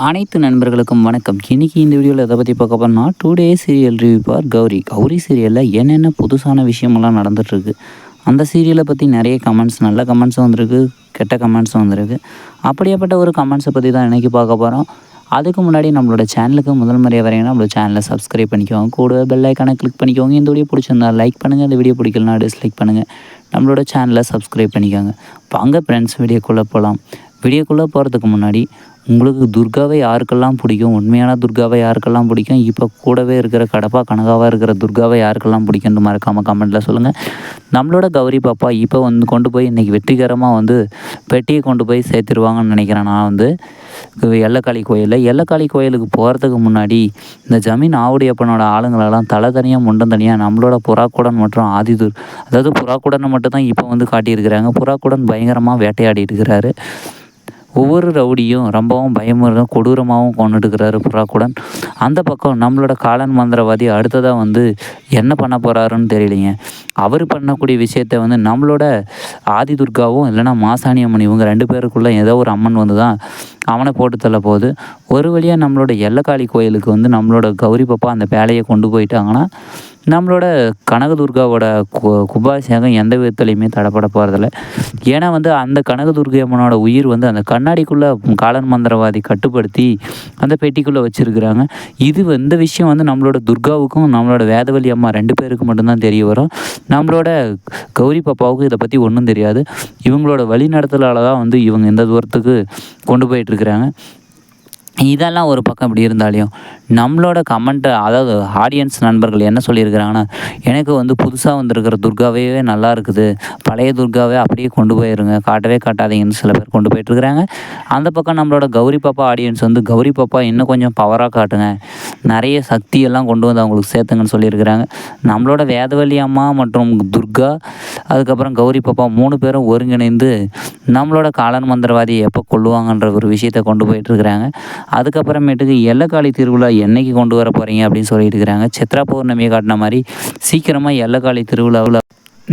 அனைத்து நண்பர்களுக்கும் வணக்கம். இன்றைக்கி இந்த வீடியோவில் எதை பற்றி பார்க்க போகிறோம்னா, 2 day serial review for Gowri. Gowri சீரியலில் என்னென்ன புதுசான விஷயமெல்லாம் நடந்துகிட்ருக்கு, அந்த சீரியலை பற்றி நிறைய கமெண்ட்ஸ், நல்ல கமெண்ட்ஸும் வந்திருக்கு, கெட்ட கமெண்ட்ஸும் வந்திருக்கு. அப்படியேப்பட்ட ஒரு கமெண்ட்ஸை பற்றி தான் இன்றைக்கி பார்க்க போகிறோம். அதுக்கு முன்னாடி நம்மளோட சேனலுக்கு முதல் முறையாக வரீங்கன்னா நம்மளோட சேனலை சப்ஸ்கிரைப் பண்ணிக்கோங்க, கூடவே பெல் ஐக்கானை கிளிக் பண்ணிக்கோங்க. இந்த வீடியோ பிடிச்சிருந்தா லைக் பண்ணுங்கள், இந்த வீடியோ பிடிக்கலனா டிஸ்லைக் பண்ணுங்கள். நம்மளோட சேனலை சப்ஸ்கிரைப் பண்ணிக்கோங்க. வாங்க ஃப்ரெண்ட்ஸ், வீடியோக்குள்ளே போகலாம். வீடியோக்குள்ளே போகிறதுக்கு முன்னாடி, உங்களுக்கு துர்காவை யாருக்கெல்லாம் பிடிக்கும், உண்மையான துர்காவை யாருக்கெல்லாம் பிடிக்கும், இப்போ கூடவே இருக்கிற கடப்பா கனகாவாக இருக்கிற துர்காவை யாருக்கெல்லாம் பிடிக்குன்னு மறக்காமல் கமெண்ட்டில் சொல்லுங்கள். நம்மளோட கௌரி பாப்பா இப்போ கொண்டு போய் இன்றைக்கி வெற்றிகரமாக பெட்டியை கொண்டு போய் சேர்த்துருவாங்கன்னு நினைக்கிறேன். நான் எல்லக்காளி எல்லக்காளி கோயிலுக்கு போகிறதுக்கு முன்னாடி இந்த ஜமீன் ஆவுடையப்பனோட ஆளுங்களெல்லாம் தலை தனியாக முண்டம் தனியாக நம்மளோட புறாக்குடன் மற்றும் ஆதிதூர், அதாவது புறாக்குடனை மட்டும் தான் இப்போ காட்டியிருக்கிறாங்க. புறாக்குடன் பயங்கரமாக வேட்டையாடி இருக்கிறாரு. ஒவ்வொரு ரவுடியும் ரொம்பவும் பயமுறுதும் கொடூரமாகவும் கொண்டுட்டுருக்கிறாரு புறாக்குடன். அந்த பக்கம் நம்மளோட காலன் மந்திரவாதி அடுத்ததாக என்ன பண்ண போகிறாருன்னு தெரியலைங்க. அவர் பண்ணக்கூடிய விஷயத்த நம்மளோட ஆதி துர்காவும் இல்லைனா மாசாணி அம்மன், இவங்க 2 பேருக்குள்ளே ஏதோ ஒரு அம்மன் தான் அவனை போட்டு தள்ள போகுது. ஒரு வழியாக நம்மளோட எல்லக்காளி கோயிலுக்கு நம்மளோட கௌரி பாப்பா அந்த வேலையை கொண்டு போயிட்டாங்கன்னா, நம்மளோட கனகதுர்காவோட கும்பாபிஷேகம் எந்த விதத்துலையுமே தடைப்பட போகிறதில்ல. ஏன்னா அந்த கனகதுர்கை அம்மனோட உயிர் அந்த கண்ணாடிக்குள்ளே காலன் மந்திரவாதி கட்டுப்படுத்தி அந்த பெட்டிக்குள்ளே வச்சுருக்கிறாங்க. இந்த விஷயம் நம்மளோட துர்காவுக்கும் நம்மளோட வேதவழி அம்மா 2 பேருக்கு மட்டும்தான் தெரிய வரும். நம்மளோட கௌரி பாப்பாவுக்கு இதை பற்றி ஒன்றும் தெரியாது. இவங்களோட வழிநடத்தலால் தான் இவங்க இந்த தூரத்துக்கு கொண்டு போயிட்டுருக்குறாங்க. இதெல்லாம் ஒரு பக்கம் இப்படி இருந்தாலையும், நம்மளோட கமெண்ட்டை, அதாவது ஆடியன்ஸ் நண்பர்கள் என்ன சொல்லியிருக்கிறாங்கன்னா, எனக்கு புதுசாக வந்திருக்கிற துர்காவே நல்லா இருக்குது, பழைய துர்காவே அப்படியே கொண்டு போயிருங்க, காட்டவே காட்டாதீங்கன்னு சில பேர் கொண்டு போயிட்டுருக்குறாங்க. அந்த பக்கம் நம்மளோட கௌரி பாப்பா ஆடியன்ஸ் கௌரி பாப்பா இன்னும் கொஞ்சம் பவராக காட்டுங்க, நிறைய சக்தியெல்லாம் கொண்டு அவங்களுக்கு சேர்த்துங்கன்னு சொல்லியிருக்கிறாங்க. நம்மளோட வேதவழி அம்மா மற்றும் துர்கா, அதுக்கப்புறம் கௌரி பாப்பா 3 பேரும் ஒருங்கிணைந்து நம்மளோட காலன் மந்திரவாதியை எப்போ கொல்லுவாங்கன்ற ஒரு விஷயத்தை கொண்டு போயிட்டுருக்குறாங்க. அதுக்கப்புறமேட்டுக்கு எல்லக்காளி திருவிழா என்றைக்கு கொண்டு வர போகிறீங்க அப்படின்னு சொல்லிட்டு இருக்கிறாங்க. சித்ரா பௌர்ணமியை காட்டின மாதிரி சீக்கிரமாக எல்லக்காளி திருவிழாவில்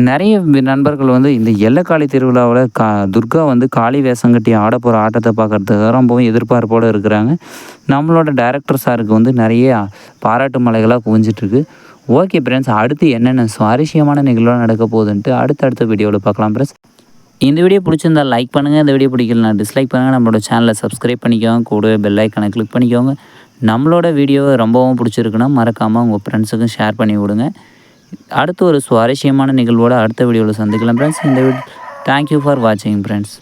நிறைய நண்பர்கள் இந்த எல்லக்காளி திருவிழாவில் துர்கா காளி வேஷம் கட்டி ஆட போகிற ஆட்டத்தை பார்க்குறதுக்கு ரொம்பவும் எதிர்பார்ப்போடு இருக்கிறாங்க. நம்மளோட டைரக்டர் சாருக்கு நிறைய பாராட்டு மலைகளாக குவிஞ்சிட்ருக்கு. ஓகே ஃப்ரெண்ட்ஸ், அடுத்து என்னென்ன சுவாரஸ்யமான நிகழ்வாக நடக்க போகுதுன்ட்டு அடுத்த வீடியோவில் பார்க்கலாம் ஃப்ரெண்ட்ஸ். இந்த வீடியோ பிடிச்சிருந்தால் லைக் பண்ணுங்கள், இந்த வீடியோ பிடிக்கலனா டிஸ்லைக் பண்ணுங்கள். நம்மளோட சேனலை சப்ஸ்கிரைப் பண்ணிக்கோங்க, கூடவே பெல் ஐக்கானை கிளிக் பண்ணிக்கோங்க. நம்மளோட வீடியோ ரொம்பவும் பிடிச்சிருக்குன்னா மறக்காமல் உங்கள் ஃப்ரெண்ட்ஸுக்கும் ஷேர் பண்ணி விடுங்க. அடுத்து ஒரு சுவாரஸ்யமான நிகழ்வோடு அடுத்த வீடியோவில் சந்திக்கலாம் ஃப்ரெண்ட்ஸ். இந்த தேங்க்யூ ஃபார் வாட்சிங் ஃப்ரெண்ட்ஸ்.